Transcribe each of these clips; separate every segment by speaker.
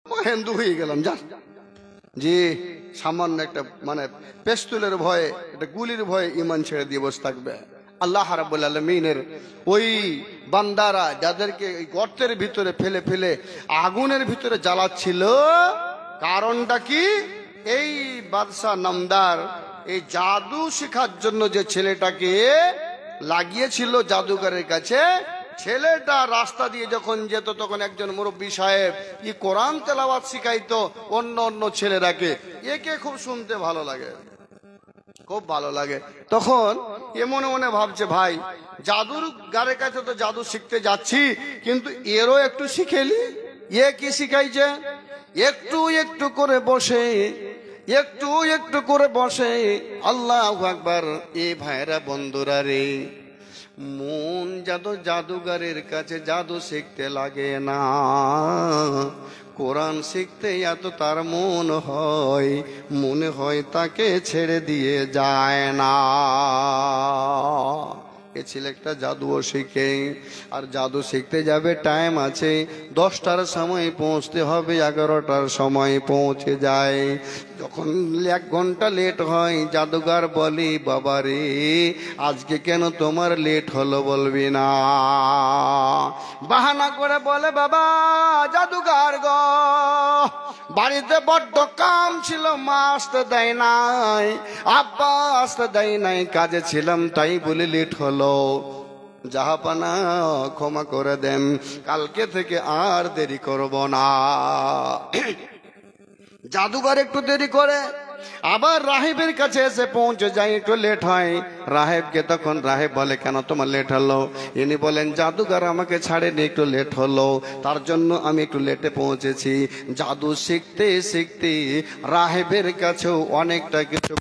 Speaker 1: হিন্দু হয়ে গেলাম যা জি সামান্য একটা মানে পেস্তুলের ভয়ে একটা গুলির ভয়ে ইমান ছেড়ে দিয়ে বসে থাকবে। আল্লাহ রাব্বুল আলামিনের ওই বান্দারা যাদেরকে এই গর্তের ভিতরে ফেলে ফেলে আগুনের ভিতরে জ্বালাচ্ছিল, কারণটা কি? এই বাদশাহ নামদার এই জাদু শেখার জন্য যে ছেলেটাকে লাগিয়েছিল জাদুঘরের কাছে, ছেলেটা রাস্তা দিয়ে যখন যেত তখন একজন মুরব্বী সাহেব ই কোরআন তেলাওয়াত শিখাইতো অন্য অন্য ছেলেরাকে, একে খুব শুনতে ভালো লাগে, খুব ভালো লাগে। তখন এ মনে মনে ভাবছে, ভাই জাদুর গারের কাছে তো জাদু শিখতে যাচ্ছি, কিন্তু এরও একটু শিখেলি। এ কি শিখাইছে? একটু একটু করে বসে, একটু একটু করে বসে। আল্লাহু আকবার। এ ভাইরা বন্ধুরা রে, মন জাদুঘরের কাছে জাদু শিখতে লাগে না, কোরআন শিখতে এত তার মন হয়, মনে হয় তাকে ছেড়ে দিয়ে যায় না। এ ছেলেটা জাদুও শিখে, আর জাদু শিখতে যাবে, টাইম আছে, 10টার সময় পৌঁছতে হবে, 11টার সময় পৌঁছে যায়। যখন 1 ঘন্টা লেট হয়, জাদুঘর বলি, বাবা রে আজকে কেন তোমার লেট হলো বলবি না? বাহানা করে বলে, বাবা জাদুঘর গো, বাড়িতে বড্ড কাম ছিল, মা আসতে দেয় নাই, আব্বা আসতে দেয় নাই, কাজে ছিলাম তাই বলে লেট হলো। জাহাপানা ক্ষমা করে দেন, কালকে থেকে আর দেরি করব না। জাদুঘর একটু দেরি করে আবার রাহেবের কাছে এসে পৌঁছে যায়, একটু লেট হয়। রাহেবকে তখন রাহেব বলে, কেন তোমার লেট হলো? ইনি বলেন, জাদুঘর আমাকে ছাড়েনি, একটু লেট হলো, তার জন্য আমি একটু লেটে পৌঁছেছি। জাদু শিখতে শিখতে রাহেবের কাছেও অনেকটা কিছু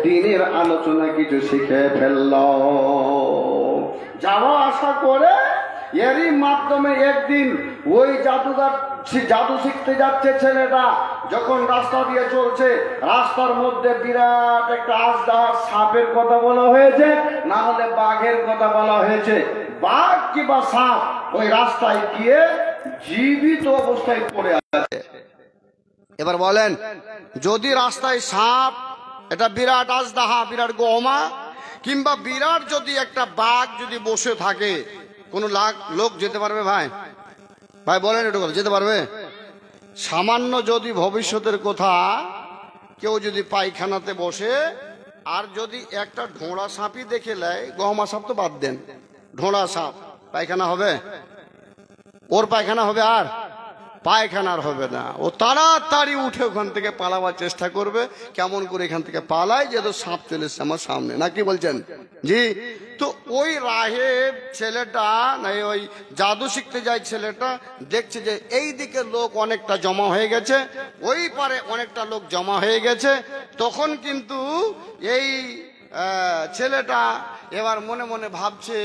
Speaker 1: দিনের আলোচনা কিছু শিখে ফেলল। যাওয়া আসা করে এরই মাধ্যমে একদিন ওই জাদুঘর জাদু শিখতে যাচ্ছে ছেলেটা, যখন রাস্তা দিয়ে চলছে, রাস্তার মধ্যে বিরাট একটা আজদার সাপের কথা বলা হয়েছে, না হলে বাঘের কথা বলা হয়েছে। বাঘ কিংবা সাপ ওই রাস্তায় গিয়ে জীবিত অবস্থায় পড়ে আছে। এবার বলেন, যদি রাস্তায় সাপ, এটা বিরাট আজদাহা, বিরাট গোমা, কিংবা বিরাট যদি একটা বাঘ যদি বসে থাকে, কোন লোক যেতে পারবে? ভাই ভাই বলেন একটু, যেতে পারবে? সামান্য যদি ভবিষ্যতের কথা, কেউ যদি পায়খানাতে বসে আর যদি একটা ঢোঁড়া সাপই দেখে নেয়, গহমা সাপ তো বাদ দেন, ঢোঁড়া সাপ, পায়খানা হবে? ওর পায়খানা হবে? আর পায়খানার হবে না। ও তাড়াতাড়ি উঠে ওখান থেকে পালাবার চেষ্টা করবে, কেমন করে এখান থেকে পালায়, যে তো সাপ চলে এসছে আমার সামনে, না কি বলছেন? জি। তো ওই রাহেব ছেলেটা, না ওই জাদু শিখতে যায় ছেলেটা, দেখছে যে এই দিকে লোক অনেকটা জমা হয়ে গেছে, ওই পারে অনেকটা লোক জমা হয়ে গেছে। তখন কিন্তু এই ছেলেটা এবার মনে মনে ভাবছে,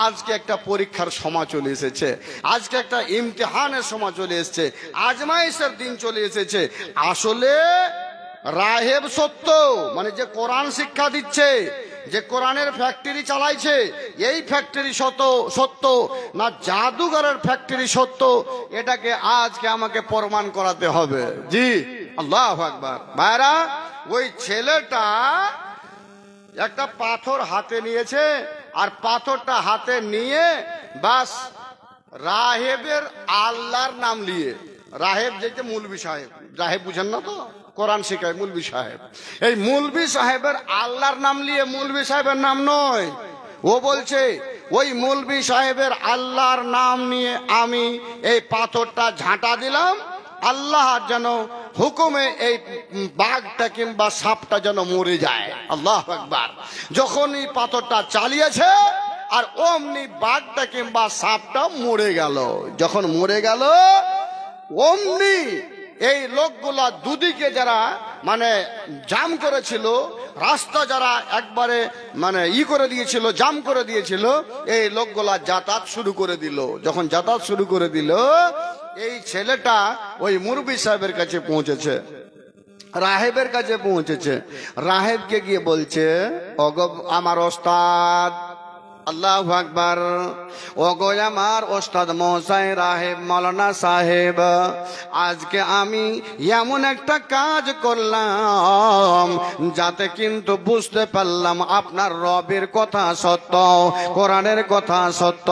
Speaker 1: আজকে একটা পরীক্ষার সময় চলে এসেছে, আজকে একটা ইমতিহানের সময় চলে এসেছে, আজমাইশের দিন চলে এসেছে। আসলে রাহেব সত্য, মানে যে কোরআন শিক্ষা দিচ্ছে, যে কোরআনের ফ্যাক্টরি চালাইছে, এই ফ্যাক্টরি সত্য না জাদুঘরের ফ্যাক্টরি সত্য, এটাকে আজকে আমাকে প্রমাণ করাতে হবে। জি, আল্লাহু আকবার। ভাইরা, ওই ছেলেটা একটা পাথর হাতে নিয়েছে, আর পাথরটা হাতে নিয়ে বাস রাহেবের আল্লাহর নাম নিয়ে, রাহেব যেটা মুলবি সাহেব, রাহেব বুঝেন না তো, কোরআন শিখায় মুলবি সাহেব, এই মুলবি সাহেবের আল্লাহর নাম নিয়ে, মুলবি সাহেবের নাম নয়, ও বলছে ওই মুলবি সাহেবের আল্লাহর নাম নিয়ে আমি এই পাথরটা ঝাঁটা দিলাম, আল্লাহ যেন হুকুমে এই বাঘটা কিংবা সাপটা যেন মরে যায়। আল্লাহু আকবার। যখন এই পাথরটা চালিয়েছে, আর অমনি বাঘটা কিংবা সাপটা মরে গেল। যখন মরে গেল, অমনি এই লোকগুলা দুদিকে যারা মানে জাম করেছিল, রাস্তা যারা একবারে মানে করে দিয়েছিল, জাম করে দিয়েছিল, এই লোকগুলা যাতায়াত শুরু করে দিল। যখন যাতায়াত শুরু করে দিল, এই ছেলেটা ওই মুরব্বি সাহেবের কাছে পৌঁছেছে, রাহেবের কাছে পৌঁছেছে। রাহেবকে গিয়ে বলছে, ওগো আমার ওস্তাদ,
Speaker 2: আল্লাহু আকবার। ওগো আমার ওস্তাদ মশাই রাহেব মাওলানা সাহেব, আজকে আমি এমন একটা কাজ করলাম যাতে কিন্তু বুঝতে পারলাম আপনার রবের কথা সত্য, কোরআনের কথা সত্য।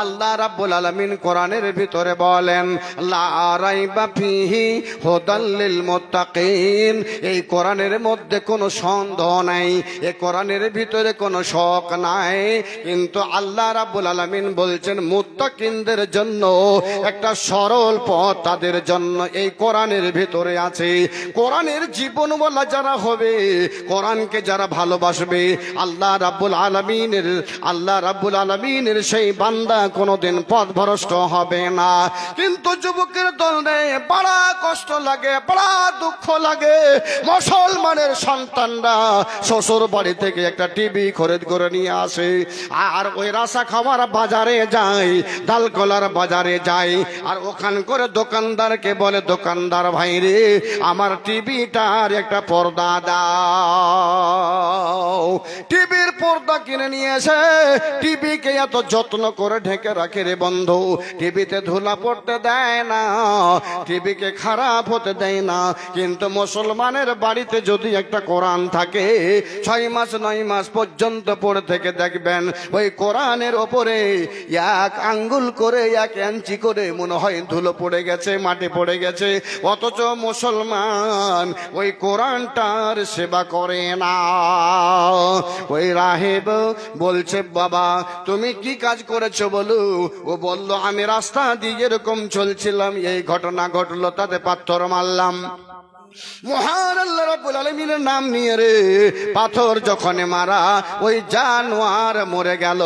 Speaker 2: আল্লাহ রাব্বুল আলামিন কোরআনের ভিতরে বলেন লা রাইবা ফিহি হুদাল লিল মুত্তাকিন। এই কোরআনের মধ্যে কোনো সন্দেহ নাই, এই কোরআনের ভিতরে কোনো শক নাই, কিন্তু আল্লাহ রাব্বুল আলামিন বলছেন মুত্তাকিনদের জন্য একটা সরল পথ তাদের জন্য এই কোরআনের ভিতরে আছে। কোরআনের জীবনওয়ালা যারা হবে, কোরআনকে যারা ভালোবাসবে, আল্লাহ রাব্বুল আলামিনের সেই বান্দা কোনোদিন পথভ্রষ্ট হবে না। কিন্তু যুবকের দলে বড় কষ্ট লাগে, বড় দুঃখ লাগে, মুসলমানের সন্তানরা শ্বশুর বাড়ি থেকে একটা টিভি খরিদ করে নিয়ে আসে, আর ওই রাসা খাওয়ার বাজারে যায়, ডালকলার বাজারে যায়, আর ওখান করে দোকানদারকে বলে দোকানদার ভাই রে আমার টিভিটার একটা পর্দা দাও। টিভির পর্দা কিনে নিয়ে এসে টিভিকে এত যত্ন করে ঢেকে রাখে রে বন্ধু, টিভিতে ধুলা পড়তে দেয় না, টিভিকে খারাপ হতে দেয় না। কিন্তু মুসলমানের বাড়িতে যদি একটা কোরআন থাকে 6 মাস 9 মাস পর্যন্ত পড়ে থেকে দেখবেন ওই কোরআনের ওপরে 1 আঙ্গুল করে 1 ইঞ্চি করে মনে হয় ধুলো পড়ে গেছে, মাটি পড়ে গেছে, অথচ মুসলমান ওই কোরআনটার সেবা করে না। ওই রাহেব বলছে বাবা তুমি কি কাজ করেছো বলো? ও বলল আমি রাস্তা দিয়ে এরকম চলছিলাম, এই ঘটনা ঘটলো, তাতে পাথর মারলাম। মহান আল্লাহ রাব্বুল আলামিনের নাম নিয়ে রে পাথর যখন মারা, ওই জানোয়ার মরে গেল,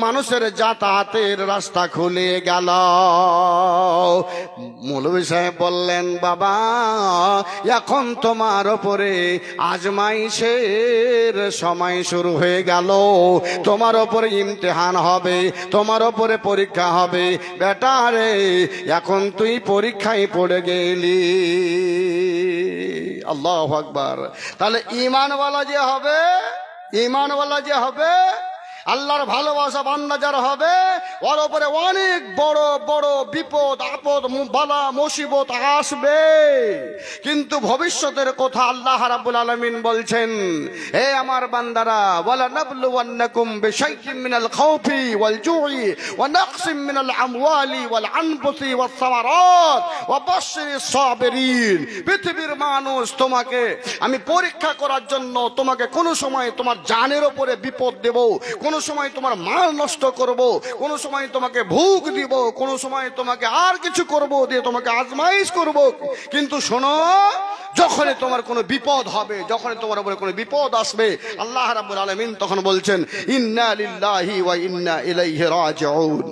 Speaker 2: মানুষের যাতায়াতের রাস্তা খুলে গেল। মৌলভী সাহেব বললেন বাবা এখন তোমার ওপরে আজমাইশের সময় শুরু হয়ে গেল, তোমার ওপরে ইমতিহান হবে, তোমার ওপরে পরীক্ষা হবে। বেটা রে এখন তুই পরীক্ষায় পড়ে গেলি। আল্লাহু আকবার। তাহলে ঈমানওয়ালা যে হবে, আল্লাহর ভালোবাসা বান্দা যারা হবে, ওর উপরে অনেক বড় বড় বিপদ আপদ বালা মুসিবত আসবে, কিন্তু ভবিষ্যতের কথা আল্লাহ রাব্বুল আলামিন বলছেন হে আমার বান্দারা ওয়ালা নাবলুওয়ান্নাকুম বিশাইইন মিনাল খাউফি ওয়াল জুই ওয়া নাকসিম মিনাল আমওয়ালি ওয়াল আনফুসি ওয়াস সামারাত ওয়া বাশশিরিস সাবিরিন। পৃথিবীর মানুষ তোমাকে আমি পরীক্ষা করার জন্য তোমাকে কোন সময় তোমার জানের উপরে বিপদ দেব, কোন সময় তোমার মাল নষ্ট করব, কোন সময় তোমাকে ভোগ দিব, কোন সময় তোমাকে আর কিছু করব, দিয়ে তোমাকে আজমাইশ করব। কিন্তু শোনো যখনই তোমার কোনো বিপদ হবে, যখনই তোমার উপরে কোনো বিপদ আসবে, আল্লাহ রাব্বুল আলামিন তখন বলছেন ইন্না লিল্লাহি ওয়া ইন্না ইলাইহি রাজিউন।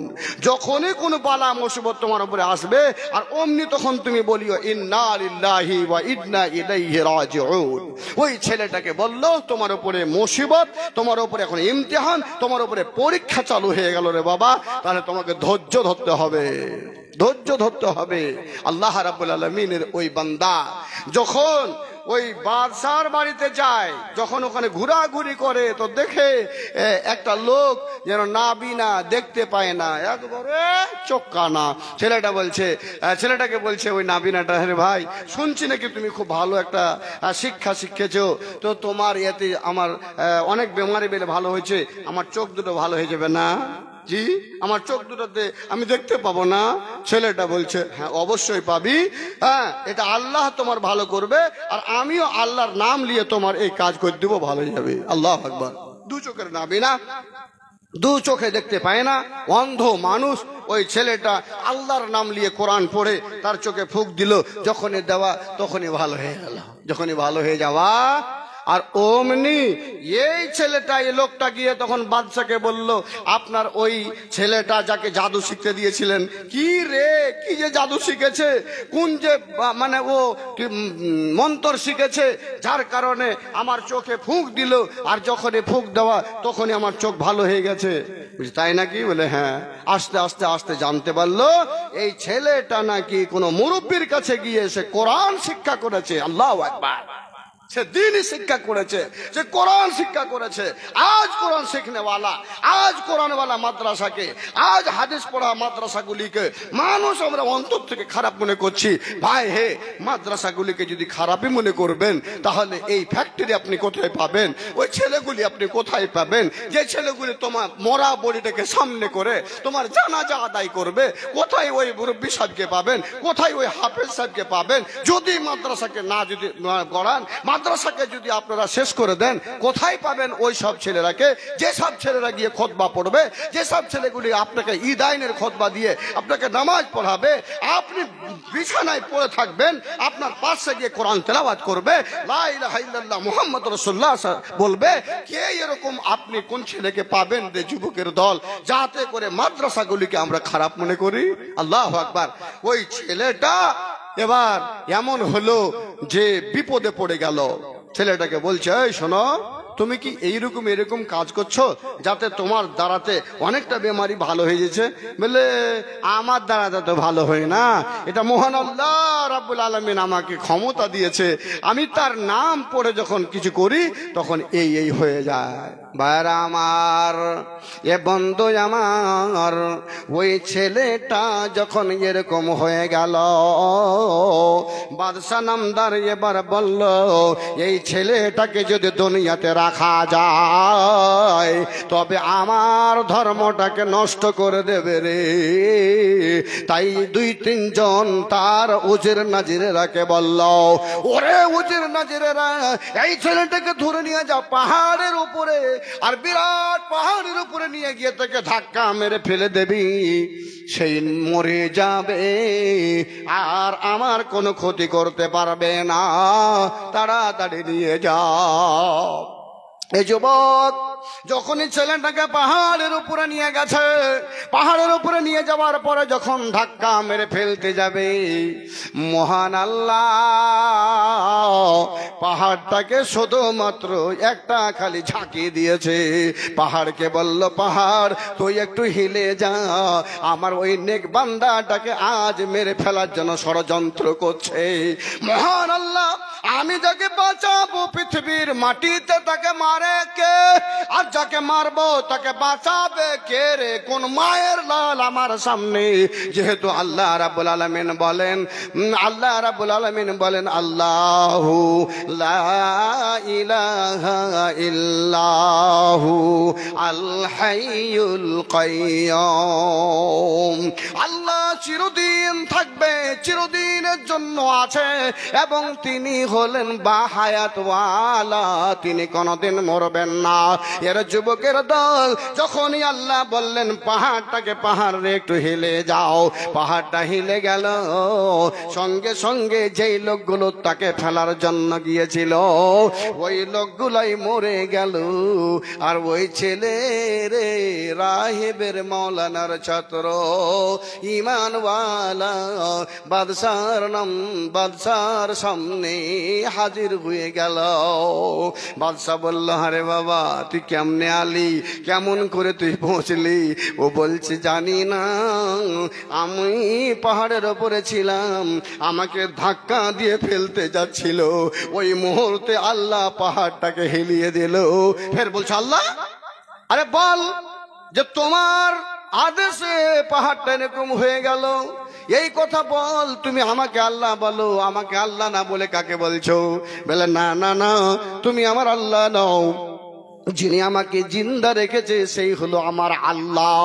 Speaker 2: যখনই কোনো বালা মুসিবত তোমার উপরে আসবে আর অমনি তখন তুমি বলিও ইন্না লিল্লাহি ওয়া ইন্না ইলাইহি রাজিউন। ওই ছেলেটাকে বলল তোমার উপরে মুসিবত, তোমার উপরে এখন ইমতিহান, তোমার উপরে পরীক্ষা চালু হয়ে গেল রে বাবা, তাহলে তোমাকে ধৈর্য ধরতে হবে, ধৈর্য ধরতে হবে। আল্লাহ রাব্বুল আলামিনের ওই বান্দা যখন ওই বাদশার বাড়িতে যায়, যখন ওখানে ঘোরাঘুরি করে তো দেখে একটা লোক যেন নাবিনা, দেখতে পায় না, একবারে চোখকানা। ছেলেটাকে বলছে ওই নাবিনাটা, হে ভাই শুনছি নাকি তুমি খুব ভালো একটা শিক্ষা শিখেছো, তো তোমার এতে আমার অনেক বেমারি বেলে ভালো হয়েছে, আমার চোখ দুটো ভালো হয়ে যাবে না? জি আমার চোখ দুটোতে আমি দেখতে পাবো না? ছেলেটা বলছে হ্যাঁ অবশ্যই পাবি, হ্যাঁ এটা আল্লাহ তোমার ভালো করবে, আর আমিও আল্লাহর নাম নিয়ে তোমার এই কাজ করে দেবো, ভালো হয়ে যাবে। আল্লাহু আকবার। দু চোখের নাবিনা, দু চোখে দেখতে পায় না, অন্ধ মানুষ। ওই ছেলেটা আল্লাহর নাম নিয়ে কোরআন পড়ে তার চোখে ফুঁক দিল, যখনই দেওয়া তখনই ভালো হয়ে গেল, যখনই ভালো হয়ে যাওয়া। আর অমনি এই ছেলেটা, এই লোকটা গিয়ে তখন বাদশাকে বলল আপনার ওই ছেলেটা যাকে জাদু শিখতে দিয়েছিলেন, কি রে কি যে জাদু শিখেছে, কোন যে মানে ও মন্ত্র শিখেছে, যার কারণে আমার চোখে ফুঁক দিল, আর যখনই ফুঁক দেওয়া তখনই আমার চোখ ভালো হয়ে গেছে। তাই নাকি? বলে হ্যাঁ। আস্তে আস্তে আস্তে জানতে পারলো এই ছেলেটা নাকি কোনো মুরব্বির কাছে গিয়ে সে কোরআন শিক্ষা করেছে। আল্লাহু আকবার। সে দিনই শিক্ষা করেছে, সে কোরআন শিক্ষা করেছে। আজ কোরআন শিখনেওয়ালা, আজ কোরআনওয়ালা মাদ্রাসাকে, আজ হাদিস পড়া মাদ্রাসাগুলিকে মানুষ আমরা অন্তর থেকে খারাপ মনে করছি। ভাই হে, মাদ্রাসাগুলিকে যদি খারাপই মনে করবেন, তাহলে এই ফ্যাক্টরি আপনি কোথায় পাবেন? ওই ছেলেগুলি আপনি কোথায় পাবেন যে ছেলেগুলি তোমার মরা বডিটাকে সামনে করে তোমার জানাজা আদায় করবে? কোথায় ওই মুরব্বী সাহেবকে পাবেন? কোথায় ওই হাফেজ সাহেবকে পাবেন? যদি মাদ্রাসাকে না যদি গড়ান, মাদ্রাসাকে যদি আপনারা শেষ করে দেন, কোথায় পাবেন ওই সব ছেলেরাকে? যে সব ছেলেরা গিয়ে খুতবা পড়বে, যে সব ছেলেগুলি আপনাকে ঈদাইনের খুতবা দিয়ে আপনাকে নামাজ পড়াবে, আপনি বিছানায় পড়ে থাকবেন, আপনার পাশে গিয়ে কোরআন তেলাওয়াত করবে, লা ইলাহা ইল্লাল্লাহ মুহাম্মাদুর রাসূলুল্লাহ বলবে। কে এরকম আপনি কোন ছেলেকে পাবেন রে যুবকের দল, যাতে করে মাদ্রাসাগুলিকে আমরা খারাপ মনে করি? আল্লাহু আকবার। ওই ছেলেটা এবার এমন হলো যে বিপদে পড়ে গেল। ছেলেটাকে বলছে, এই শোনো, তুমি কি এইরকম এরকম কাজ করছো যাতে তোমার দ্বারাতে অনেকটা বেমারি ভালো হয়ে যাচ্ছে? বলে, আমার দ্বারাতে তো ভালো হয় না, এটা মহান আল্লাহ রাব্বুল আলামিন আমাকে ক্ষমতা দিয়েছে, আমি তার নাম পড়ে যখন কিছু করি তখন এই এই হয়ে যায়। ভাইরা আমার, এ বন্ধু আমার, ওই ছেলেটা যখন এরকম হয়ে গেল, বাদশা নামদার এবার বলল, এই ছেলেটাকে যদি দুনিয়াতে রাখা যায় তবে আমার ধর্মটাকে নষ্ট করে দেবে রে। তাই 2-3 জন তার উজির নাজিরেরাকে বলল, ওরে উজির নাজিরেরা, এই ছেলেটাকে ধরে নিয়ে যাও পাহাড়ের উপরে, আর বিরাট পাহাড়ের উপরে নিয়ে গিয়ে তাকে ধাক্কা মেরে ফেলে দেবি, সেই মরে যাবে আর আমার কোনো ক্ষতি করতে পারবে না, তাড়াতাড়ি নিয়ে যাও। এই যুবক যখনই ছেলেটাকে পাহাড়ের উপরে নিয়ে গেছে, পাহাড়ের উপরে নিয়ে যাওয়ার পরে যখন ধাক্কা মেরে ফেলতে যাবে, মহান আল্লাহ পাহাড়টাকে শুধুমাত্র একটা খালি ঝাঁকি দিয়েছে। পাহাড়কে বলল, পাহাড় তুই একটু হিলে যা, আমার ওই নেক বান্দাটাকে আজ মেরে ফেলার জন্য ষড়যন্ত্র করছে। মহান আল্লাহ, আমি যাকে বাঁচাবো পৃথিবীর মাটিতে তাকে মারে কে, আর যাকে মারবো তাকে বাঁচাবে কে রে? কোন মায়ের লাল আমার সামনে? যেহেতু আল্লাহ রাব্বুল আলামিন বলেন, আল্লাহ রাব্বুল আলামিন বলেন, আল্লাহু লা ইলাহা ইল্লাহু আল হাইয়ুল কাইয়্যুম। আল্লাহ চিরদিন থাকবে, চিরদিনের জন্য আছে, এবং তিনি হলেন বাহায়াতওয়ালা, তিনি কোনদিন মরবেন না। এর যুবকের দল যখনই আল্লাহ বললেন পাহাড়টাকে, পাহাড় রে একটু হিলে যাও, পাহাড়টা হিলে গেল। সঙ্গে সঙ্গে যেই লোকগুলো তাকে ফেলার জন্য গিয়েছিল ওই লোকগুলাই মরে গেল। আর ওই ছেলে রে রাহিবের মৌলানার ছাত্র ঈমানওয়ালা বাদশার সামনে হাজির হয়ে গেল। বাদশা বলল, আরে বাবা তুই কেমনে আলি, কেমন করে তুই পৌঁছলি? ও বলছে, জানি না, আমি পাহাড়ের ওপরে ছিলাম, আমাকে ধাক্কা দিয়ে ফেলতে যাচ্ছিল, ওই মুহূর্তে আল্লাহ পাহাড়টাকে হেলিয়ে দিল। ফের বলছে, আল্লাহ, আরে বল যে তোমার আদেশে পাহাড়টা এরকম হয়ে গেল, এই কথা বল, তুমি আমাকে আল্লাহ বলো, আমাকে আল্লাহ না বলে কাকে বলছো? বলে, না না না, তুমি আমার আল্লাহ নও, যিনি আমাকে জিন্দা রেখেছে সেই হলো আমার আল্লাহ,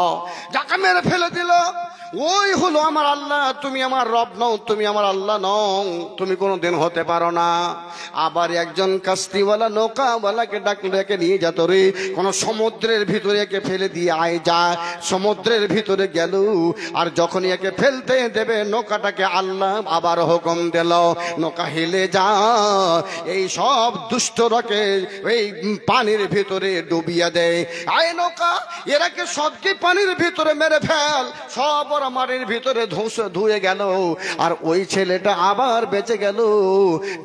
Speaker 2: যাকে মেরে ফেলে দিল ওই হলো আমার আল্লাহ, তুমি আমার রব নও, তুমি আমার আল্লাহ নও, তুমি কোনোদিন হতে পারো না। আবার একজন কাস্তিওয়ালা নৌকাওয়ালাকে ডেকে নিয়ে যেত রে, কোন সমুদ্রের ভিতরে একে ফেলে দিয়ে আয় যা। সমুদ্রের ভিতরে গেল, আর যখন একে ফেলতে দেবে নৌকাটাকে আল্লাহ আবার হুকুম দিল, নৌকা হেলে যা, এই সব দুষ্টরাকে এই পানির ভিতরে ডুবিয়ে দেয়। আয় নৌকা, এরাকে সবকে পানির ভিতরে মেরে ফেল, সব মাটির ভিতরে ধুয়ে গেল। আর ওই ছেলেটা আবার বেঁচে গেল,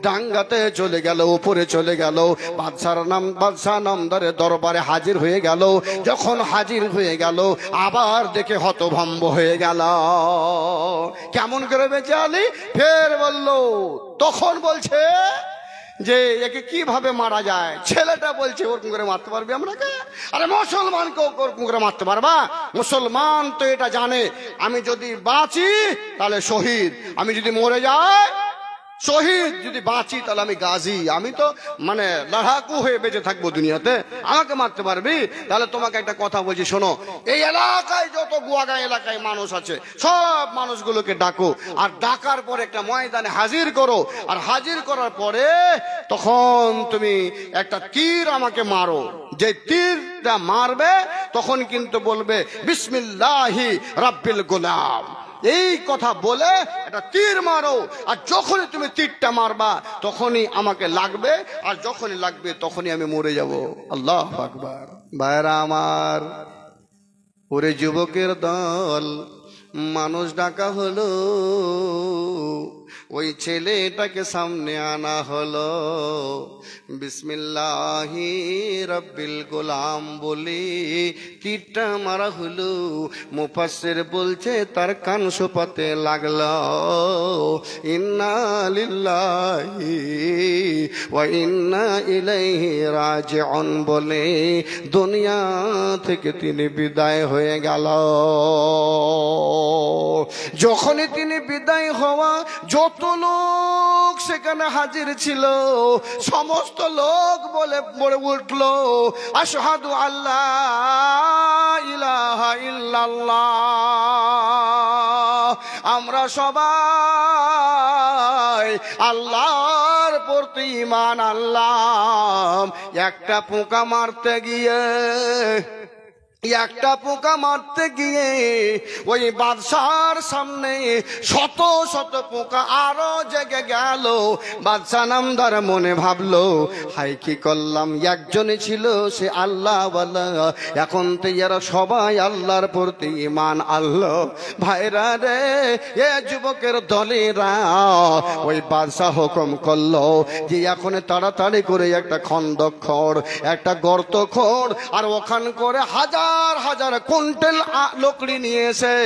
Speaker 2: ডাঙ্গাতে চলে গেল, উপরে চলে গেল, বাদশা নামদারের দরবারে হাজির হয়ে গেল। যখন হাজির হয়ে গেল আবার দেখে হতভম্ব হয়ে গেল, কেমন করে বেঁচে আলি? ফের বলল, তখন বলছে যে একে কিভাবে মারা যায়। ছেলেটা বলছে ওরকম করে মারতে পারবি আমরাকে? আরে মুসলমানকে ওরকম করে মারতে পারবা? মুসলমান তো এটা জানে আমি যদি বাঁচি তাহলে শহীদ, আমি যদি মরে যাই শহীদ, যদি বাঁচি তাহলে আমি গাজী, আমি তো মানে লড়াকু হয়ে বেঁচে থাকবো দুনিয়াতে, আমাকে মারতে পারবি? তাহলে তোমাকে একটা কথা বলছি শোনো, এই এলাকায় যত গুয়াগাঁ এলাকায় মানুষ আছে সব মানুষগুলোকে ডাকো, আর ডাকার পরে একটা ময়দানে হাজির করো, আর হাজির করার পরে তখন তুমি একটা তীর আমাকে মারো। যে তীরটা মারবে তখন কিন্তু বলবে বিসমিল্লাহি রাব্বিল গোলাম, এই কথা বলে একটা তীর মারো, আর যখনই তুমি তীরটা মারবা তখনই আমাকে লাগবে, আর যখনই লাগবে তখনই আমি মরে যাব। আল্লাহু আকবার। ভাইরা আমার, ওরে যুবকের দল, মানুষ ডাকা হলো, ওই ছেলেটাকে সামনে আনা হলো, বিসমিল্লাহি রাব্বিল গোলাম বলে তীরটা মারা হলো। মুফাসসির বলছে তার কান সোপাতে লাগলো। ইন্না লিল্লাহি ওয়া ইন্না ইলাইহি রাজিউন বলে দুনিয়া থেকে তিনি বিদায় হয়ে গেল। যখনই তিনি বিদায় হওয়া, যত লোক সেখানে হাজির ছিল সমস্ত লোক বলে উঠল আশহাদু আল্লাহ ইলাহা ইল্লাল্লাহ, আমরা সবাই আল্লাহর প্রতি ঈমান আনলাম। একটা পোকা মারতে গিয়ে ওই বাদশার সামনে শত শত পোকা আরো জেগে গেল। বাদশা নামদার মনে ভাবলো, হাই কি করলাম, একজনই ছিল সে আল্লাহওয়ালা, এখন তো এরা সবাই আল্লাহর প্রতি ঈমান আনলো। ভাইরা রে, এ যুবকের দলেরা, ওই বাদশা হুকুম করলো যে এখন তাড়াতাড়ি করে একটা খন্দক খোঁড়, একটা গর্ত খোঁড়, আর ওখান করে হাজার হাজার কুইন্টাল লকড়ি নিয়ে এসে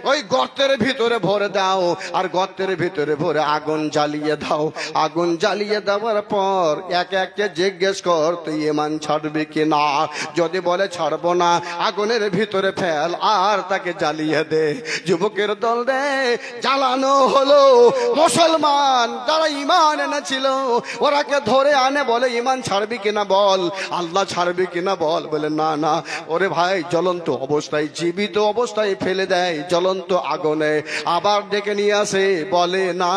Speaker 2: ওই গর্তের ভিতরে ভরে দাও, আর গর্তের ভিতরে ভরে আগুন জ্বালিয়ে দাও। আগুন জ্বালিয়ে দেওয়ার পর একে একে জিজ্ঞেস কর তুই ঈমান ছাড়বি কিনা, যদি বলে ছাড়বো না, আগুনের ভিতরে ফেল আর তাকে জ্বালিয়ে দে। যুবকের দল রে, জ্বালানো হলো। মুসলমান যারা ঈমান এনেছিল ওরাকে ধরে আনে, বলে ঈমান ছাড়বি কিনা বল, আল্লাহ ছাড়বি কিনা বল, বলে না না। ওরে ভাই, জ্বলন্ত অবস্থায়, জীবিত অবস্থায় ফেলে দেয় জ্বলন্ত আগুনে, আবার ডেকে নিয়ে আসে, বলে না,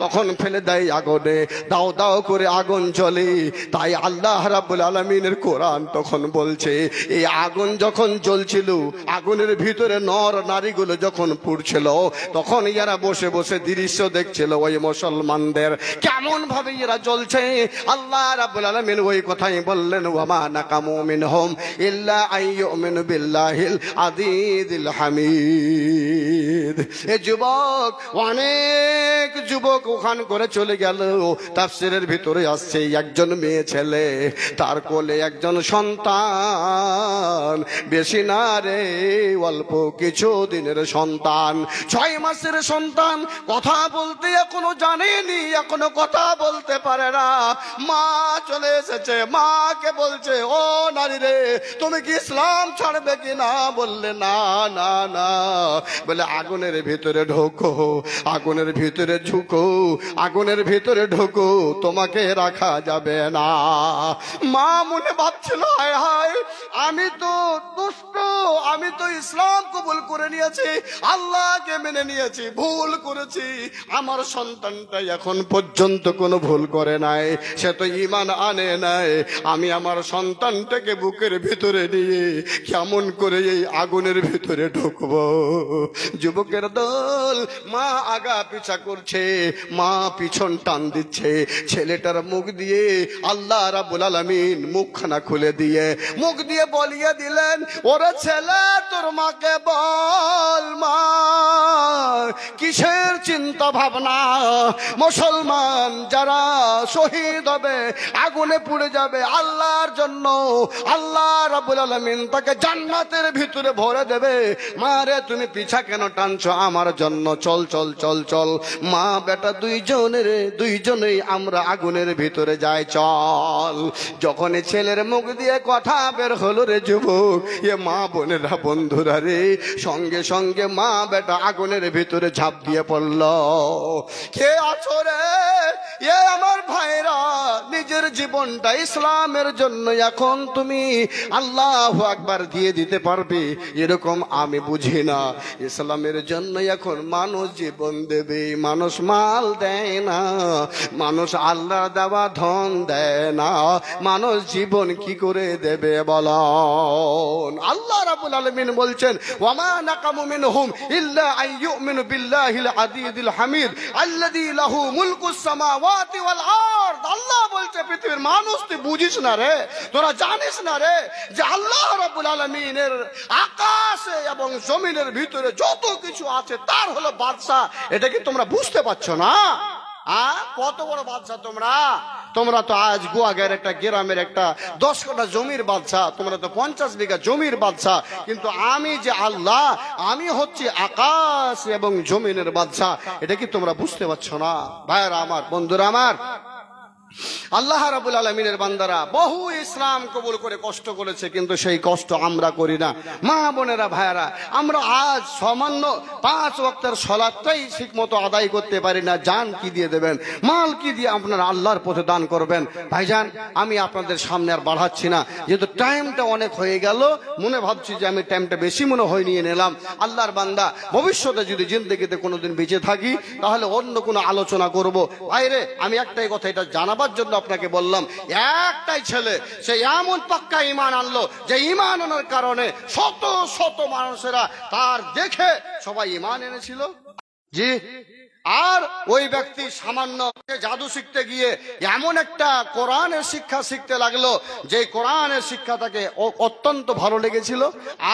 Speaker 2: তখন ফেলে দেয় আগুনে, দাও দাও করে আগুন জ্বলে। তাই আল্লাহ রাব্বুল আলামিনের কোরআন তখন বলছে, এই আগুন যখন জ্বলছিল, আগুনের ভিতরে নর নারীগুলো যখন পুড়ছিল, তখন এরা বসে বসে দৃশ্য দেখছিল ওই মুসলমানদের কেমন ভাবে এরা জ্বলছে। আল্লাহ রাব্বুল আলামিন ওই কথাই বললেন, ওয়া মা নাকামু মিনহুম ইল্লা আইয়ুমিনু বিল্লাহিল আযীযিল হামিদ। এ যুবক, অনেক যুবক ওখান করে চলে গেল। তাফসীরের ভিতরে আসছে একজন মেয়ে ছেলে, তার কোলে একজন সন্তান, বেশি না রে, অল্প কিছু দিনের সন্তান, 6 মাসের সন্তান, কথা বলতে এখনো জানেনি, এখনো কথা বলতে পারে না। মা চলে এসেছে, মাকে বলছে, ও নারী রে, তুমি কি ইসলাম ছাড়বে কিনা? বললে না না না। বলে আগুনের ভিতরে ঢোকো, আগুনের ভিতরে ঝুঁকো, আগুনের ভিতরে ঢোকো, তোমাকে রাখা যাবে না। মা মনে ভাবছিল, হায় হায়, আমি তো দুষ্ট, আমি তো ইসলাম কবুল করে নিয়েছি, আল্লাহকে মেনে নিয়েছি, ভুল করেছি। আমার সন্তানটা এখন পর্যন্ত কোনো ভুল করে নাই, সে তো ঈমান আনে নাই, আমি আমার সন্তানটাকে বুকের ভিতরে নিয়ে কেমন করে এই আগুনের ভিতরে ঢুকবো? যুবকের দল, মা আগা পিছা করছে, মা পিছন টান দিচ্ছে। ছেলেটার মুখ দিয়ে আল্লাহ রাব্বুল আলামিন মুখখানা খুলে দিয়ে, মুখ দিয়ে বলিয়ে দিলেন, ওরে ছেলে, তোর মাকে বল, মা কিসের চিন্তা ভাবনা? মুসলমান যারা শহীদ হবে, আগুনে পুড়ে যাবে আল্লাহর জন্য, আল্লাহ রাব্বুল আলামিন তাকে জান্নাতের ভিতরে ভরে দেবে। মা রে, তুমি পিছা কেন টানছো আমার জন্য? চল চল চল চল। মা বেটা দুইজনেই আমরা আগুনের ভিতরে যাই চল। যখন ছেলের মুখ দিয়ে কথা বের হলো রে যুবক, এ মা বোনেরা বন্ধুরা রে, সঙ্গে সঙ্গে মা বেটা আগুনের ভিতরে ঝাঁপ দিয়ে পড়ল। কে আছো রে? এ আমার ভাইরা, নিজের জীবনটা ইসলামের জন্য এখন তুমি আল্লাহু আকবার দিয়ে দিতে পারবে এরকম আমি বুঝি না। ইসলামের জন্য এখন মানুষ জীবন দেবে, মানুষ মাল দেয় না, মানুষ আল্লাহ দেওয়া ধন দেয় না, মানুষ জীবন কি করে দেবে বলুন? আল্লাহ রাব্বুল আলামিন বলছেন, ওয়ামা নাকামু মিনহুম ইল্লা আন ইউমিনু বিল্লাহিল আযীযিল হামিদ আল্লাযী লাহু মুলকুস সামাওয়াতি ওয়াল আরদ। আল্লাহ বলছে, পৃথিবীর মানুষ তুই বুঝিস না রে, তোরা জানিস না রে যে আল্লাহ রাব্বুল আলামিনের আকাশে এবং জমিনের ভিতরে যত কিছু আছে তার হলো বাদশা। এটা কি তোমরা বুঝতে পারছো না? কত বড় বাদশা তোমরা! তোমরা তো আজ গোয়াগের একটা গ্রামের একটা 10 কাঠা জমির বাদশা, তোমরা তো 50 বিঘা জমির বাদশা, কিন্তু আমি যে আল্লাহ, আমি হচ্ছে আকাশ এবং জমিনের বাদশা। এটা কি তোমরা বুঝতে পারছো না? ভাইরা আমার, বন্ধুরা আমার, আল্লাহ রাব্বুল আলামিনের বান্দারা বহু ইসলাম কবুল করে কষ্ট করেছে, কিন্তু সেই কষ্ট আমরা করি না। মা বোনেরা ভাইয়ারা, আমরা আজ সামান্য 5 ওয়াক্তের সালাতটাই ঠিকমতো আদায় করতে পারি না। জান কি দিয়ে দেবেন, মাল কি দিয়ে আপনারা আল্লাহর পথে দান করবেন? ভাইজান, আমি আপনাদের সামনে আর বাড়াচ্ছি না, যেহেতু টাইমটা অনেক হয়ে গেল। মনে ভাবছি যে আমি টাইমটা বেশি মনে হয় নিয়ে নিলাম। আল্লাহর বান্দা, ভবিষ্যতে যদি জিন্দেগিতে কোনোদিন বেঁচে থাকি তাহলে অন্য কোনো আলোচনা করব। ভাইরে, আমি একটাই কথা এটা জানাবার জন্য আপনাকে বললাম, একটাই ছেলে সে এমন পাক্কা ঈমান আনলো যে ঈমান আনার কারণে শত শত মানুষেরা তার দেখে সবাই ঈমান এনেছিল। জি, আর ওই ব্যক্তি সামান্য জাদু শিখতে গিয়ে এমন একটা কোরআনের শিক্ষা শিখতে লাগলো যে কোরআনের শিক্ষা তাকে অত্যন্ত ভালো লেগেছিল।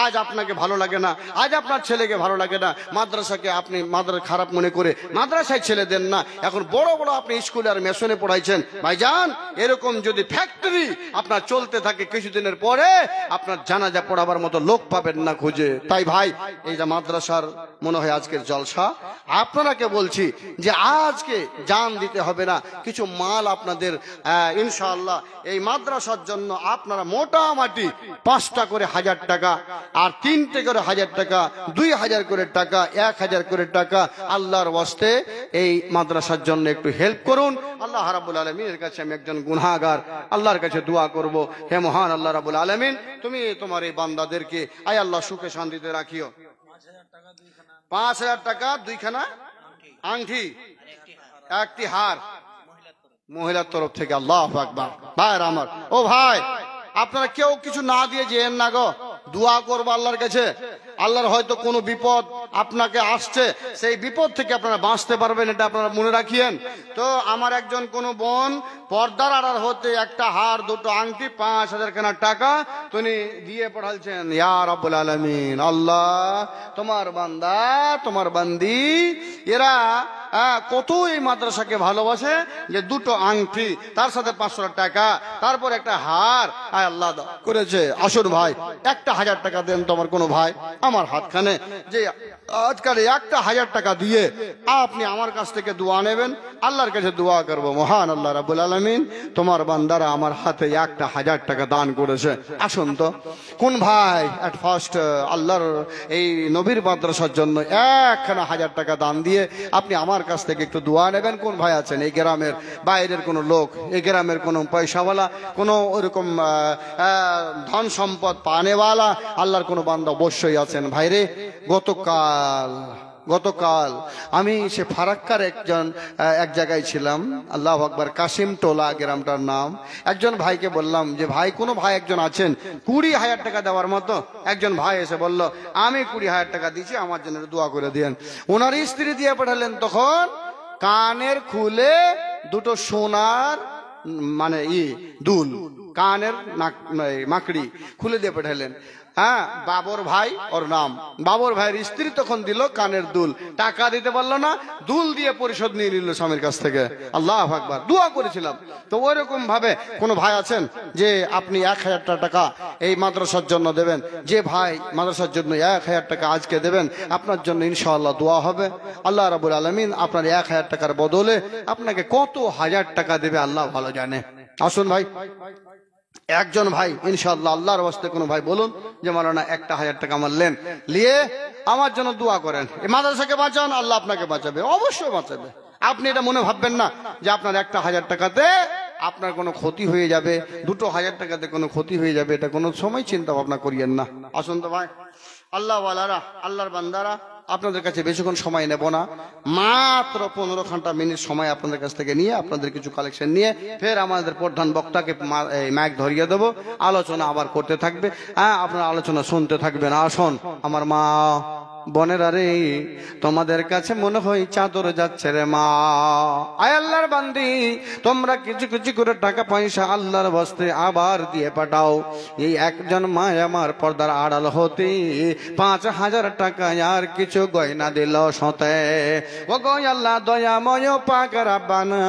Speaker 2: আজ আপনাকে ভালো লাগে না, আজ আপনার ছেলেকে ভালো লাগে না, মাদ্রাসাকে আপনি মাদ্রাসা খারাপ মনে করে মাদ্রাসায় ছেলে দেন না, এখন বড় বড় আপনি স্কুলে আর মেশনে পড়াইছেন। ভাইজান, এরকম যদি ফ্যাক্টরি আপনার চলতে থাকে, কিছুদিনের পরে আপনার জানাজা পড়াবার মতো লোক পাবেন না খুঁজে। তাই ভাই, এই যে মাদ্রাসার মনে হয় আজকের জলসা, আপনারাকে বলছি যে আজকে জান দিতে হবে না, কিছু মাল আপনাদের ইনশাআল্লাহ এই মাদ্রাসার জন্য আপনারা মোটামুটি 5টা করে 1000 টাকা, আর 3টে করে 1000 টাকা, 2000 করে টাকা, 1000 করে টাকা আল্লাহর ওয়াস্তে এই মাদ্রাসার জন্য একটু হেল্প করুন। আল্লাহ রাব্বুল আলামিনের কাছে আমি একজন গুনাহগার, আল্লাহর কাছে দোয়া করব, হে মহান আল্লাহ রাব্বুল আলামিন, তুমি তোমার এই বান্দাদেরকে আয় আল্লাহ সুখে শান্তিতে রাখিও। 5000 টাকা, 2খানা আংটি, 1টি হার মহিলার তরফ থেকে। আল্লাহু আকবার। ভাইরা আমার, ও ভাই, আপনারা কেউ কিছু না দিয়ে যেন না গো, দোয়া করবো আল্লাহর কাছে। আল্লাহর হয়তো কোনো বিপদ আপনাকে আসছে, সেই বিপদ থেকে আপনারা বাঁচতে পারবেন, এটা আপনারা মনে রাখিয়েন। তো আমার একজন কোনো বোন পর্দার আড়াল হতে একটা হার, 2টো আংটি, 5000 খানা টাকা তিনি দিয়ে পাঠালছেন। ইয়া রাব্বুল আলামিন, আল্লাহ তোমার বান্দা, তোমার বান্দি এরা কত এই মাদ্রাসাকে ভালোবাসে যে 2টো আংটি, তার সাথে 500 টাকা, তারপর একটা হার আল্লাহ করেছে। আসুন ভাই, একটা 1000 টাকা দেন তো আমার কোনো ভাই আমার হাতখানে, যে আজকাল একটা 1000 টাকা দিয়ে আপনি আমার কাছ থেকে দোয়া নেবেন, আল্লাহর কাছে দোয়া করবো, মহান আল্লাহ রাব্বুল আলামিন তোমার বান্দারা আমার হাতে একটা 1000 টাকা দান করেছে। আসুন তো, কোন ভাই এট ফার্স্ট আল্লাহর এই নবীর মাদ্রাসার জন্য 1000 টাকা দান দিয়ে আপনি আমার কাছ থেকে একটু দোয়া নেবেন? কোন ভাই আছেন? এই গ্রামের বাইরের কোনো লোক, এই গ্রামের কোনো পয়সাওয়ালা, কোনো ওরকম ধন সম্পদ পানেওয়ালা আল্লাহর কোনো বান্দা অবশ্যই আছেন। ভাইরে, গতকাল আমি সে ফারাক্কার এক জায়গায় ছিলাম, আল্লাহু আকবার, কাশিম টোলা গ্রামটার নাম। একজন ভাইকে বললাম যে ভাই, কোনো ভাই একজন আছেন 20,000 টাকা দেওয়ার মতো? একজন ভাই এসে বলল, আমি 20,000 টাকা দিয়েছি, আমার জন্য দোয়া করে দিয়েন। ওনার স্ত্রী দিয়ে পাঠালেন তখন কানের খুলে 2টো সোনার দুল, কানের মাকড়ি খুলে দিয়ে পাঠালেন। হ্যাঁ, বাবর ভাই ওর নাম। বাবর ভাইয়ের স্ত্রী তখন দিল কানের দুল, টাকা দিতে পারলো না, দুল দিয়ে পরিশোধ নিয়ে নিল স্বামীর কাছ থেকে। আল্লাহু আকবার। দোয়া করেছিলাম। তো ওইরকম ভাবে কোনো ভাই আছেন যে আপনি 1000 টাকা এই মাদ্রাসার জন্য দেবেন, যে ভাই মাদ্রাসার জন্য 1000 টাকা আজকে দেবেন, আপনার জন্য ইনশাআল্লাহ দোয়া হবে। আল্লাহ রাব্বুল আলামিন আপনার 1000 টাকার বদলে আপনাকে কত হাজার টাকা দেবে আল্লাহ ভালো জানে। আসুন ভাই, একজন ভাই ইনশাআল্লাহ আল্লাহর ওয়াস্তে কোনো ভাই বলুন যে মাওলানা 1000 টাকা আমার লেন, নিয়ে আমার জন্য দোয়া করেন, এই মাদ্রাসাকে বাঁচান, আল্লাহ আপনাকে বাঁচাবে, অবশ্যই বাঁচাবে। আপনি এটা মনে ভাববেন না যে আপনার 1000 টাকাতে আপনার কোনো ক্ষতি হয়ে যাবে, 2000 টাকাতে কোনো ক্ষতি হয়ে যাবে, এটা কোনো সময় চিন্তা ভাবনা করিয়েন না। আসুন তো ভাই, আল্লাহ ওয়ালারা, আল্লাহর বান্দারা, আপনাদের কাছে বেশিক্ষণ সময় নেব না, মাত্র 15 মিনিট সময় আপনাদের কাছ থেকে নিয়ে আপনাদের কিছু কালেকশন নিয়ে ফের আমাদের প্রধান বক্তাকে মাইক ধরিয়ে দেবো, আলোচনা আবার করতে থাকবে। হ্যাঁ, আপনারা আলোচনা শুনতে থাকবেন। আসুন আমার মা বোনেরা রে, তোমাদের কাছে মনে হয় চাদর যাচ্ছে রে মা। আয় আল্লাহর বান্দি, তোমরা কিছু কিছু করে টাকা পয়সা আল্লাহর বস্তে আবার দিয়ে পাঠাও। এই একজন মা আমার পর্দার আড়াল হতে 5000 টাকা আর কিছু গয়না দিল সতে। ও গো আল্লাহ দয়াময় পাক রাব্বানা,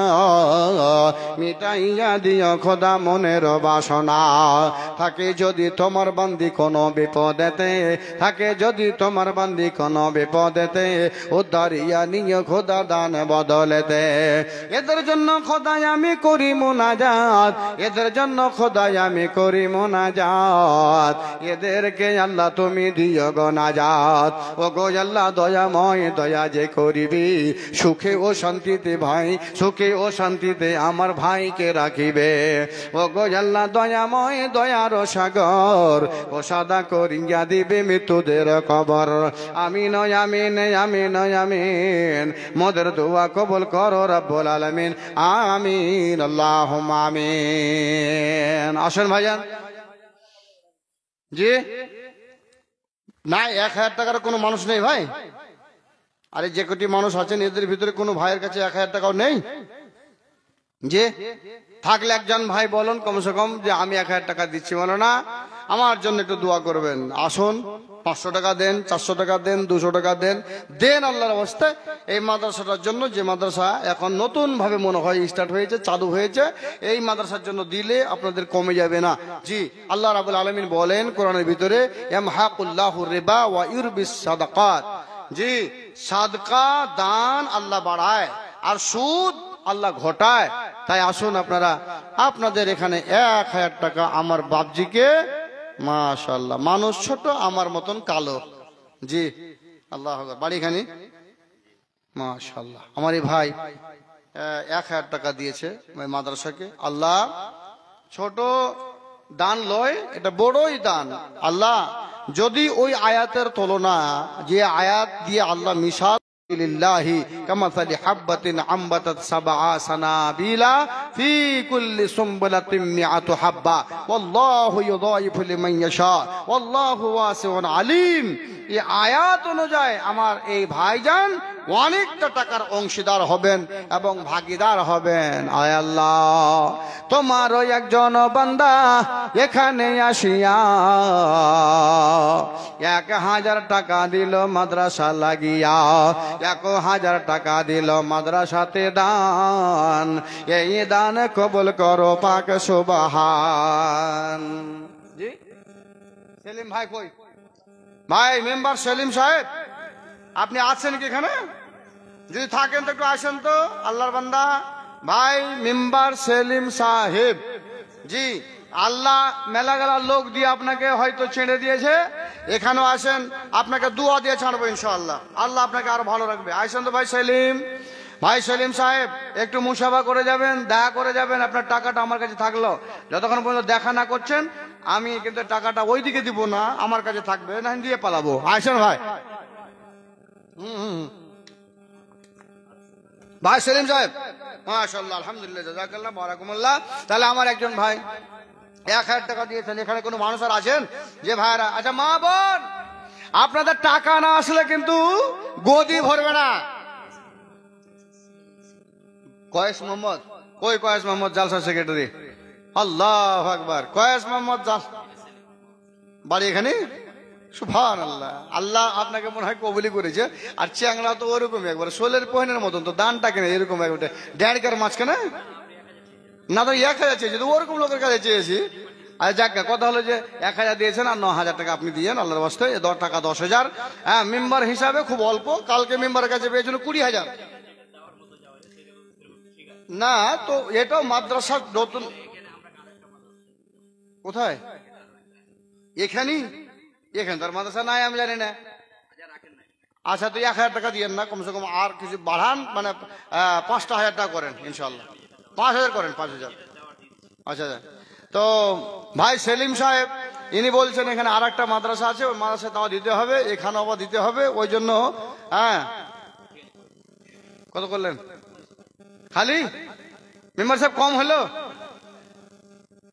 Speaker 2: মিটাইয়া দিও খোদা মনের বাসনা। থাকে যদি তোমার বান্দি কোনো বিপদেতে, থাকে যদি তোমার বান্দি কোনো বিপদেতে, উদ্ধারিয়া নিয়ে খোদা দান বদলেতে। এদের জন্য খোদাই আমি করি মুনাজাত, এদের জন্য খোদাই আমি করি মুনাজাত। এদেরকে আল্লাহ তুমি দিও গো নাজাত। ও গো আল্লাহ দয়াময়, দয়া যে করিবি সুখে ও শান্তিতে ভাই, সুখে ও শান্তিতে আমার ভাইকে রাখিবে। ও গো আল্লাহ দয়াময়, দয়ার সাগর ও সাদা করিয়া দিবে মৃত্যুদের কবর। আমিন আমিন আমিন আমিন, মোদের দোয়া কবুল করো রব্বুল আলামিন। আমিন আল্লাহুম্মা আমিন। আসেন ভাইজান জি, না 1000 টাকার কোনো মানুষ নেই ভাই? আরে যে কটি মানুষ আছেন এদের ভিতরে কোনো ভাইয়ের কাছে 1000 টাকাও নেই? যে থাকলে একজন ভাই বলুন কমসে কম যে আমি 1000 টাকা দিচ্ছি, বলো না আমার জন্য একটু দোয়া করবেন। আসুন, 500 টাকা দেন, 400 টাকা দেন, 200 টাকা দেন, দেন আল্লাহর অবস্থায় এই মাদ্রাসাটার জন্য। যে মাদ্রাসা এখন নতুন ভাবে মনে হয় স্টার্ট হয়েছে, চালু হয়েছে, এই মাদ্রাসার জন্য দিলে আপনাদের কমে যাবে না। জি, আল্লাহ রাব্বুল আলামিন বলেন কোরআনের ভিতরে, ইয়ামহাকুল্লাহু রিবা ওয়া ইউরবিস সাদাকাত। জি, সাদকা দান আল্লাহ বাড়ায় আর সুদ আল্লাহ ঘটায়। তাই আসুন আপনারা, আপনাদের এখানে 1000 টাকা আমার বাপজিকে, মাশাআল্লাহ, মানুষ ছোট আমার মতন কালো। জি, আল্লাহ বাড়িখানি মাশাআল্লাহ, আমার এই ভাই 1000 টাকা দিয়েছে মাদ্রাসাকে। আল্লাহ ছোট দান লয়, এটা বড়ই দান। আল্লাহ যদি ওই আয়াতের তুলনা, যে আয়াত দিয়ে আল্লাহ মিশাল লিল্লাহি কামাসালি হাববাতিন আমবাতাত সাবআ সানাবিলা ফি কুল্লি সুমবুলাতিন মিআতু হাব্বা ওয়াল্লাহু ইউযাইফু লিমান ইয়াশা ওয়াল্লাহু ওয়াসিউন আলিম। এই আয়াত অনুযায়ী আমার এই ভাইজান অনেকটা টাকার অংশীদার হবেন এবং ভাগীদার হবেন। আয় আল্লাহ, তোমার ওই একজন বান্দা এখানে আসিয়া 1000 টাকা দিল মাদ্রাসা লাগিয়া, 1000 টাকা দিল মাদ্রাসাতে দান। এই দান কবুল করো পাক সুবহান। জি, সেলিম ভাই কই? ভাই মেম্বার সেলিম সাহেব, আপনি আছেন কি এখানে? যদি থাকেন তো একটু আসেন তো, আল্লাহর বান্দা ভাই মেম্বার সেলিম সাহেব। জি, আল্লাহ মেলা গেলা লোক দিয়ে আপনাকে হয়তো ছেড়ে দিয়েছে, এখানেও আসেন, আপনাকে দোয়া দিয়ে ছাড়বো ইনশাআল্লাহ। আল্লাহ আপনাকে আরো ভালো রাখবে। আসেন তো ভাই সেলিম, ভাই সেলিম সাহেব, একটু মুসাফা করে যাবেন, দেখা করে যাবেন। আপনার টাকাটা আমার কাছে থাকলো, যতক্ষণ পর্যন্ত দেখা না করছেন আমি কিন্তু টাকাটা ওইদিকে দিব না, আমার কাছে থাকবে, না দিয়ে পালাবো। আসেন ভাই। ভাই সেলিম সাহেব, মাশাআল্লাহ, আলহামদুলিল্লাহ, জাযাকাল্লাহ, বারাকাল্লাহ। তাহলে আমার একজন ভাই 1000 টাকা দিয়েছেন। এখানে কোনো মানুষ আর আছেন যে ভাইরা? আচ্ছা মা বোন, আপনাদের টাকা না আসলে কিন্তু গদি ভরবে না। কয়েস মোহাম্মদ কই? কয়েস মোহাম্মদ জালসা সেক্রেটারি। আল্লাহু আকবার। কয়েস মোহাম্মদ বাড়ি এখানে? সুবহানাল্লাহ, আল্লাহ আপনাকে মনে হয় কবুলি করেছে। আর চ্যাংড়া তো ওরকম একবার শোলের পয়েন্টের মতন, তো দানটা কেন এরকম একটা ড্যাড়কার মাঝখানে না, তো 1000 চেয়েছি, তো ওরকম লোকের কাছে চেয়েছি। আর যাক, কথা হলো যে 1000 দিয়েছেন আর 9000 টাকা আপনি দিয়েন আল্লাহর বাস্তে, 10 টাকা 10,000। হ্যাঁ, মেম্বার হিসাবে খুব অল্প। কালকে মেম্বারের কাছে পেয়েছিল 20,000। না তো এটাও মাদ্রাসার নতুন। কোথায়? এখানেই? এখানে তার মাদ্রাসা নাই আমি জানি না। আচ্ছা, তো 1000 টাকা দিয়েন না, কমসে কম আর কিছু বাড়ান, মানে 5,000 টাকা করেন ইনশাল্লাহ। 5,000 করেন, 5,000। আচ্ছা, তো ভাই সেলিম সাহেব ইনি বলছেন এখানে আর একটা মাদ্রাসা আছে, ওই মাদ্রাসায় তাও দিতে হবে, এখানে আবার দিতে হবে, ওই জন্য। হ্যাঁ, কত করলেন? খালি মেম্বার সাহেব কম হলো?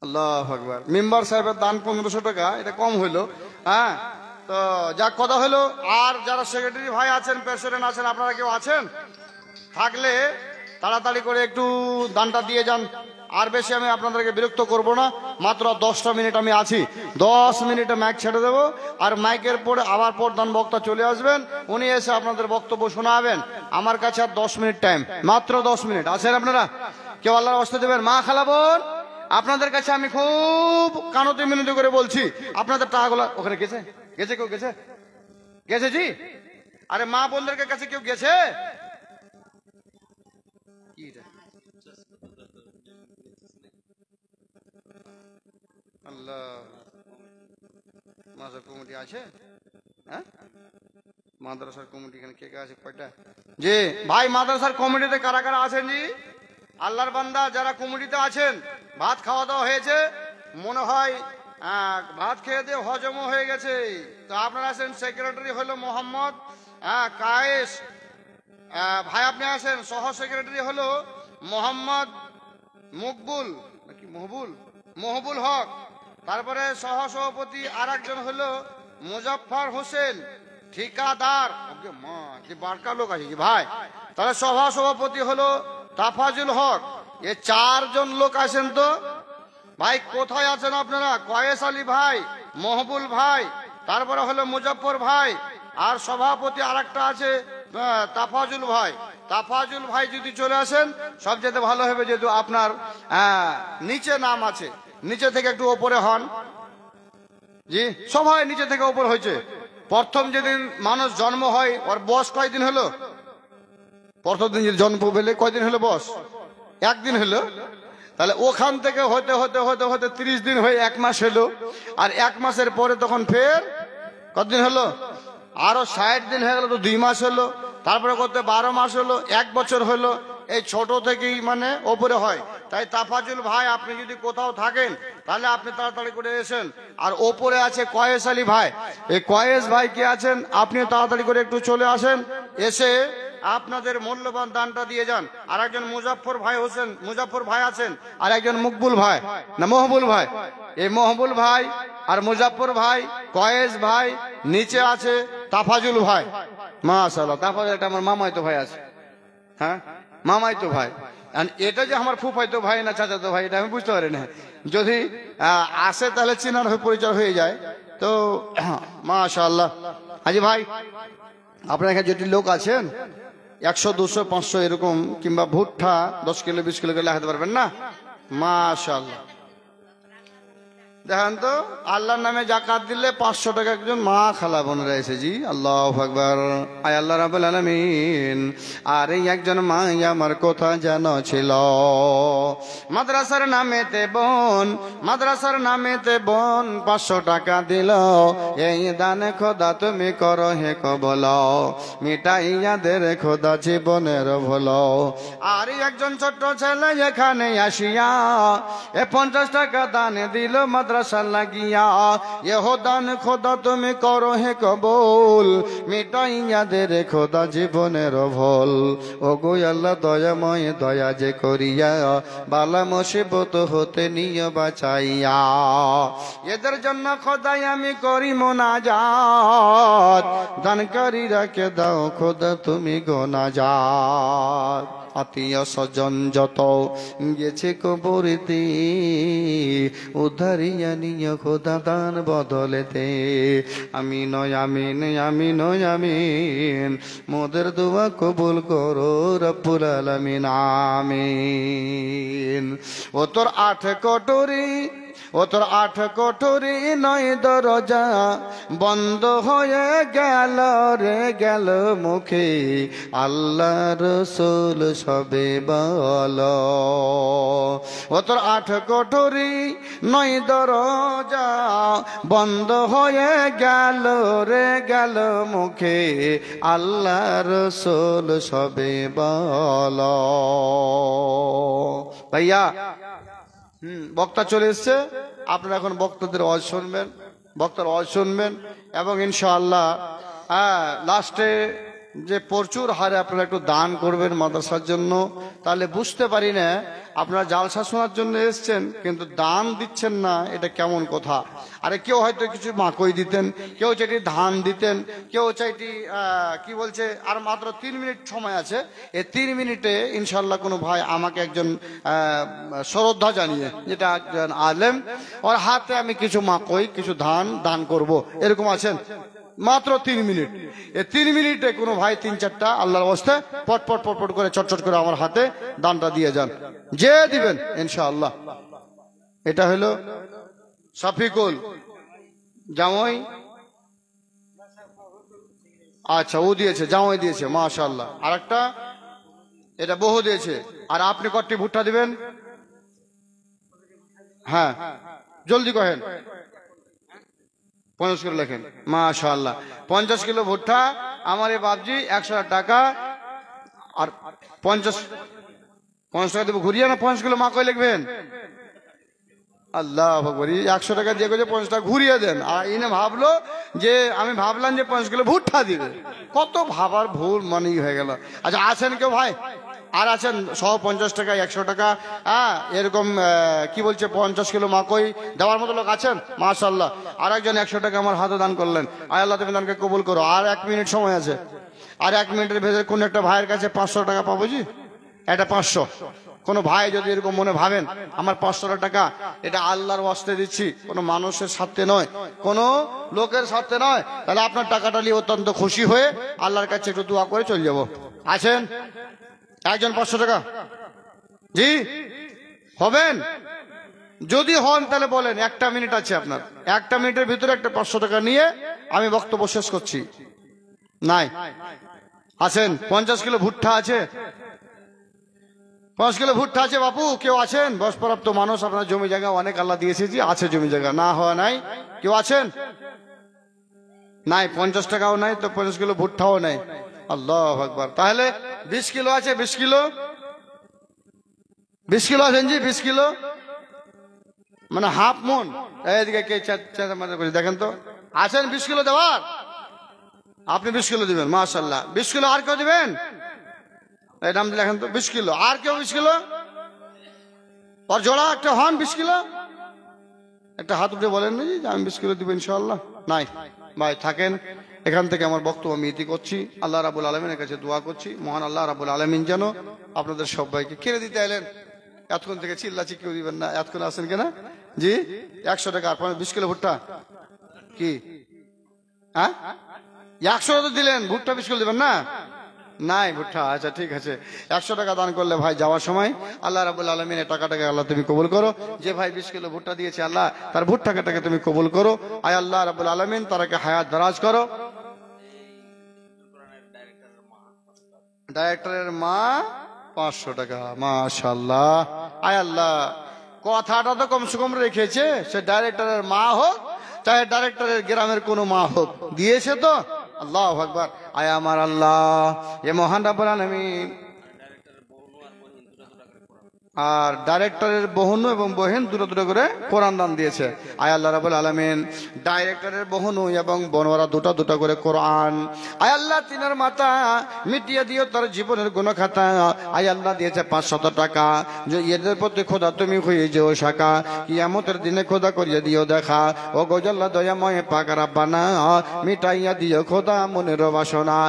Speaker 2: আল্লাহু আকবার, মেম্বার সাহেবের দান 1500 টাকা, এটা কম হইলো। হ্যাঁ, তো যাক, কথা হলো। আর যারা সেক্রেটারি ভাই আছেন, প্রেসিডেন্ট আছেন, আপনারা কেউ আছেন থাকলে তাড়াতাড়ি করে একটু দানটা দিয়ে যান। আর বেশি আমি আপনাদেরকে বিরক্ত করব না, মাত্র 10টা মিনিট আমি আছি। 10 মিনিটে মাইক ছেড়ে দেবো, আর মাইকের পরে আবার প্রধান বক্তা চলে আসবেন, উনি এসে আপনাদের বক্তব্য শোনাবেন। আমার কাছে আর 10 মিনিট টাইম, মাত্র 10 মিনিট আছেন আপনারা? কেউ আল্লাহর ওয়াস্তে দেবেন? মা খালাবোন, আপনাদের কাছে আমি খুব কানতে মিনতি করে বলছি, আপনাদের টাকাগুলো ওখানে গেছে? গেছে কেউ? গেছে? গেছে জি? আরে মা বোনদের কাছে কেউ গেছে? আল্লাহ, মাদ্রাসার কমিটি আছে? হ্যাঁ, মাদ্রাসার কমিটি এখানে কে কে আছে? কয়টা? জি ভাই, মাদ্রাসার কমিটিতে কারা কারা আছেন? জি, আল্লাহর বান্দা যারা কমিটিতে আছেন, ভাত খাওয়া দাওয়া হয়েছে মনে হয়, ভাত খেয়ে দিয়ে হজমও হয়ে গেছে। তো আপনারা আছেন, সেক্রেটারি হলো মোহাম্মদ কায়েস ভাই, আপনি আছেন। সহ সেক্রেটারি হলো মোহাম্মদ মকবুল নাকি মহবুল হক। তারপরে সহ সভাপতি আর একজন হলো মুজাফফর হোসেন ঠিকাদার। বারকা লোক আছে ভাই। তাহলে সভা সভাপতি হলো তাফাজুল হক। এ 4 জন লোক আছেন। তো ভাই কোথায় আছেন আপনারা? কয়েস আলী ভাই, মহবুল ভাই, তারপরে হলো মুজাফফর ভাই, আর সভাপতি আর একটা আছে তাফাজুল ভাই। তাফাজুল ভাই যদি চলে আসেন সবচেয়ে ভালো হবে, যেহেতু আপনার নিচে নাম আছে, নিচে থেকে একটু ওপরে হন। জি, সবাই নিচে থেকে ওপর হয়েছে। প্রথম যেদিন মানুষ জন্ম হয়, ওর বয়স কয়দিন হলো? প্রথম দিন জন্ম পেলে কয়দিন হলো বয়স? 1 দিন হলো। তাহলে ওখান থেকে হতে হতে হতে হতে 30 দিন হয়ে 1 মাস হলো। আর 1 মাসের পরে তখন ফের কতদিন হলো? আরো 60 দিন হয়ে গেল, তো 2 মাস হলো। তারপরে করতে 12 মাস হলো, 1 বছর হলো। এই ছোট থেকেই মানে ওপরে হয়। তাই তাফাজুল ভাই, আপনি যদি কোথাও থাকেন তাহলে আপনি তাড়াতাড়ি করে এসেন। আর ওপরে আছে কয়েস আলী ভাই। এই কয়েস ভাই কে আছেন, আপনি তাড়াতাড়ি করে একটু চলে আসেন, এসে আপনাদের মূল্যবান দানটা দিয়ে যান। আর একজন মুজাফফর ভাই আছেন, আর একজন মকবুল ভাই না মহবুল ভাই। এই মহবুল ভাই আর মুজাফফর ভাই, কয়েস ভাই, নিচে আছে তাফাজুল ভাই। মাশাআল্লাহ, তাফাজুল এটা আমার মামাইতো ভাই আছে। হ্যাঁ, মামাইতো ভাই। এটা যে আমার ফুফাইতো ভাই না চাচাতো ভাই, এটা আমি বুঝতে পারি না। যদি আসে তাহলে চিনার হয়ে পরিচয় হয়ে যায়। তো মাশাআল্লাহ। হাজি ভাই, আপনার এখানে যেটি লোক আছেন 100, 200, 500 এরকম, কিংবা ভুট্টা 10 কিলো 20 কিলো করে লাগাতে পারবেন না? মাশাআল্লাহ। দেখেন তো, আল্লাহর নামে জাকাত দিলে 500 টাকা একজন মা খালা বোনেরা এসে। জি, আল্লাহু আকবার। আয় আল্লাহ রাব্বুল আলামিন। আর এই একজন মা আমার কথা জানা ছিল, মাদ্রাসার নামেতে বোন 500 টাকা দিল। এই দান খোদা তুমি করো হে কবল, মিটাইয়াদের খোদা জীবনের ভুলো। আর একজন ছোট্ট ছেলে এখানে আসিয়া 50 টাকা দান দিল মাদ্রাসা লাগিয়া। এহো দান খোদা তুমি করো হে কবুল, মিটাইয়াদের খোদা জীবনের ভুল। ও গো আল্লাহ দয়াময়, দয়া যে করিয়া বালা মুসিবত হতে নিয়ে বাঁচাইয়া। এদের জন্য খোদাই আমি করি মোনাজাত, দানকারীরা কে দাও খোদা তুমি গোনাজাত। আত্মীয় স্বজন যত গেছে কবরেতে, উদ্ধারিয়া নিয় খোদা দান বদলেতে। আমিন আমিন আমিন আমিন, মোদের দোয়া কবুল করো রব্বুল আলামিন আমিন। ও তোর 8 কোটরি, ও তোর 8 কোটরি 9 দরজা বন্ধ হয়ে গেল রে গেল মুখে, আল্লাহ রসুল সবে বল। ও তোর 8 কোটরি 9 দরজা বন্ধ হয়ে গেল রে গেল মুখে, আল্লাহ রসুল সবে বল। ভাইয়া বক্তা চলে এসছে, আপনারা এখন বক্তাদের ওয়াজ শুনবেন, বক্তার ওয়াজ শুনবেন এবং ইনশাআল্লাহ লাস্টে যে প্রচুর হারে আপনারা একটু দান করবেন মাদ্রাসার জন্য। তাহলে বুঝতে পারি না আপনারা জালসা শোনার জন্য এসছেন কিন্তু দান দিচ্ছেন না, এটা কেমন কথা। আরে কেউ হয়তো কিছু মাকই দিতেন, কেউ চাইটি ধান দিতেন, কেউ চাইটি কি বলছে আর মাত্র 3 মিনিট সময় আছে, এই 3 মিনিটে ইনশাল্লাহ কোনো ভাই আমাকে একজন শ্রদ্ধা জানিয়ে, যেটা একজন আলেম, ওর হাতে আমি কিছু মাকই কিছু ধান দান করব, এরকম আছেন? মাত্র 3 মিনিট, এই 3 মিনিটে কোনো ভাই 3-4টা আল্লাহর অবস্থায় পটপট পটপট করে চটচট করে আমার হাতে দানটা দিয়ে যান, যে দিবেন ইনশাআল্লাহ। এটা হলো শফিকুল জামাই, আচ্ছা ও দিয়েছে, জামাই দিয়েছে মাশাআল্লাহ। আর একটা এটা বহু দিয়েছে। আর আপনি কতটি ভুট্টা দিবেন? হ্যাঁ জলদি কহেন। 50 কিলো লেখেন মাশাআল্লাহ। 50 কিলো ভুট্টা আমার এই বাপজি 100 টাকা। আর 50 টাকা দেবো ঘুরিয়ে না, 50 কিলো মাকই লিখবেন। আল্লাহ আকবার, 100 টাকা দিয়ে 50 টাকা ঘুরিয়ে দেন। আর ইনি ভাবলো যে আমি ভাবলাম যে 50 কিলো ভুট্টা দিবে, কত ভাবার ভুল মানে হয়ে গেল। আচ্ছা আছেন কেউ ভাই? আর আছেন 150 টাকা 100 টাকা এরকম কি বলছে 50 কিলো মাকই দেওয়ার মতো লোক আছেন? মাশাআল্লাহ। আর একজন 100 টাকা আমার হাতে দান করলেন, আয় আল্লাহ তুমি দানকে কবুল করো। আর 1 মিনিট সময় আছে, আর 1 মিনিটের ভেতরে কোন একটা ভাইয়ের কাছে 500 টাকা পাবো জি, এটা 500। কোনো ভাই যদি এরকম মনে ভাবেন আমার 500 টাকা, এটা আল্লাহর ওয়াস্তে দিচ্ছি, কোনো মানুষের স্বার্থে নয়, কোনো লোকের স্বার্থে নয়, তাহলে আপনার টাকাটা নিয়ে অত্যন্ত খুশি হয়ে আল্লাহর কাছে একটু দোয়া করে চলে যাব। আছেন একজন 500 টাকা? জি হবেন? যদি হন তাহলে বলেন, 1টা মিনিট আছে আপনার, 1টা মিনিটের ভিতরে একটা 500 টাকা নিয়ে আমি বক্তব্য শেষ করছি। নাই আছেন? 50 কিলো ভুট্টা আছে? 5 কিলো ভুট্টা আছে বাপু? কেউ আছেন? বয়সপ্রাপ্ত মানুষ, আপনার জমি জায়গা অনেক আল্লাহ দিয়েছে, জি আছে জমি জায়গা, না হওয়া নাই। কেউ আছেন? নাই, 50 টাকাও নাই তো 50 কিলো ভুট্টাও নাই। আল্লাহু আকবার। তাহলে 20 কিলো আছে? 20 কিলো, 20 কিলো আছেন জি? 20 কিলো মানে হাফ মন। এইদিকে কে দেখেন তো, আছেন 20 কিলো দেওয়ার? আপনি 20 কিলো দিবেন মাশাআল্লাহ। 20 কিলো আর কেউ দিবেন? এই নাম লেখেন তো, 20 কিলো। আর কেউ 20 কিলো? আর জোড়া একটা হন 20 কিলো, একটা হাত উঠে বলেন না যে আমি 20 কিলো দিব ইনশাআল্লাহ। নাই ভাই থাকেন, এখান থেকে আমার বক্তব্য আমি ইতি করছি। আল্লাহ রাব্বুল আলামিনের কাছে দোয়া করছি, মহান আল্লাহ রাব্বুল আলামিন যেন আপনাদের সবাইকে কেড়ে দিতে এলেন। এতক্ষণ থেকে চিল্লাচি কেউ দিবেন না, এতক্ষণ আছেন কিনা জি? 100 টাকা আর 20 কিলো ভুট্টা কি? হ্যাঁ 100 তো দিলেন, ভুট্টা 20 কিলো দিবেন না? নাই ভুট্টা, আচ্ছা ঠিক আছে। 100 টাকা দান করলে ভাই যাওয়ার সময় আল্লাহ রাব্বুল আলামিন এই টাকাটাকে আল্লাহ তুমি কবুল করো। যে ভাই 20 কিলো ভুট্টা দিয়েছে আল্লাহ তার ভুট্টাটাকে তুমি কবুল করো। আয় আল্লাহ রাব্বুল আলামিন তারাকে হায়াত দারাজ করো। ডাইরেক্টরের মা 500 টাকা মাশাআল্লাহ। আয় আল্লাহ, কথাটা তো কমসে কম রেখেছে, সে ডাইরেক্টরের মা হোক চাহে ডাইরেক্টরের গ্রামের কোনো মা হোক, দিয়েছে তো। আল্লাহু আকবার। আয় আমার আল্লাহ, এ মহান রব্বুল আলামিন আর ডাইরেক্টরের বোহনু এবং বহেন দুটো দুটো করে কোরআন দান দিয়েছে। আয় আল্লাহ রাব্বুল আলামিন ডাইরেক্টরের বোহনু এবং বোনরা দুটো দুটো করে কোরআন, আয় আল্লাহ তিনার মাথা মিটিয়ে দিও তার জীবনের গুণ খাতা। আয় আল্লাহ দিয়েছে 500 টাকা, যে এদের প্রতি খোদা তুমি হয়ে যেও শাখা, কিয়ামতের দিনে খোদা করিয়ে দিও দেখা। ও গজাল্লাহ দয়াময় পাক রাব্বানা, মিটাইয়া দিও খোদা মনের বাসনা।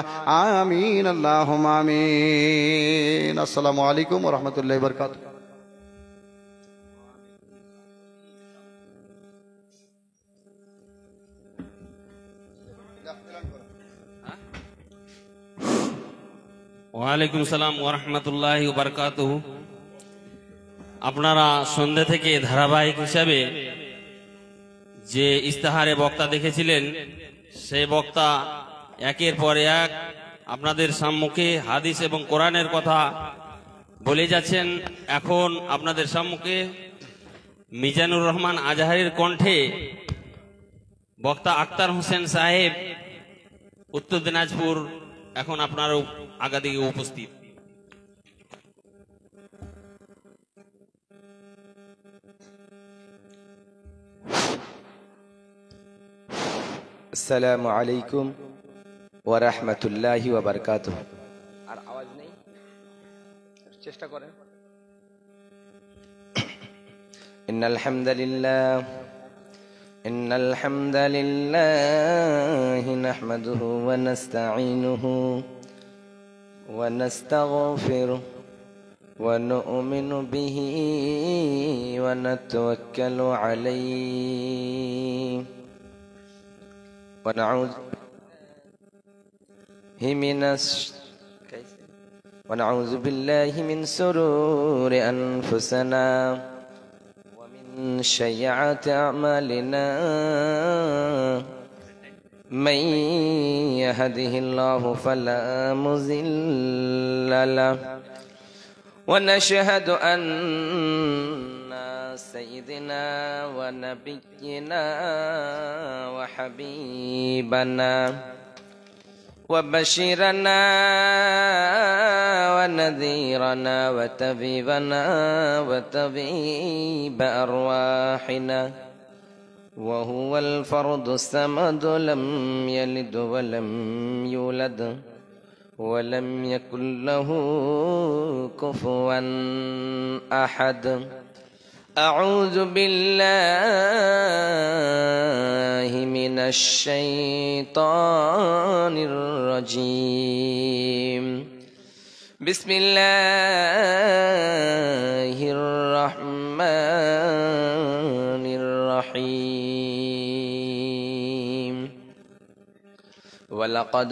Speaker 2: আমিন আল্লাহুম্মা আমিন। আসসালামু আলাইকুম ওয়া রাহমাতুল্লাহি ওয়া বারাকাতুহু।
Speaker 3: ওয়ালাইকুম সালাম ওয়া রাহমাতুল্লাহি ওয়া বারাকাতুহু। আপনারা সন্ধ্যা থেকে ধারাবাহিক হিসাবে যে ইস্তাহারে বক্তা দেখেছিলেন, সেই বক্তা একের পর এক আপনাদের সম্মুখে হাদিস এবং কোরআনের কথা বলে যাচ্ছেন। এখন আপনাদের সম্মুখে মিজানুর রহমান আজহারের কণ্ঠে বক্তা আক্তার হোসেন সাহেব, উত্তর দিনাজপুর, এখন আপনার আগাদিকে উপস্থিত।
Speaker 4: আসসালামু আলাইকুম ওয়া রাহমাতুল্লাহি ওয়া বারাকাতুহু। আর আওয়াজ নেই, চেষ্টা করেন। ইন্নাল হামদালিল্লাহ নাহমাদুহু ওয়া নাস্তাঈনুহু ওয়া নাস্তাগফিরুহু ওয়া নু'মিনু বিহি ওয়া নাতাওয়াক্কালু আলাইহি ونعوذ بالله من شرور أنفسنا ومن سيئات أعمالنا من يهده الله فلا مضل له ونشهد أن سيدنا ونبينا وحبيبنا وبشيرنا ونذيرنا وطبيبنا وطبيب أرواحنا وهو الفرد الصمد لم يلد ولم يولد ولم يكن له كفوا أحد. أعوذ بالله من الشيطان الرجيم. بسم الله الرحمن الرحيم. ولقد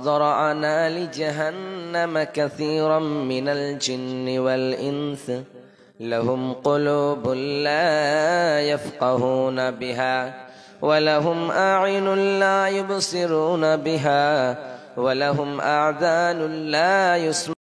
Speaker 4: ذرأنا لجهنم كثيرا من الجن والإنس لهم قلوب لا يفقهون بها ولهم أعين لا يبصرون بها ولهم آذان لا يسمعون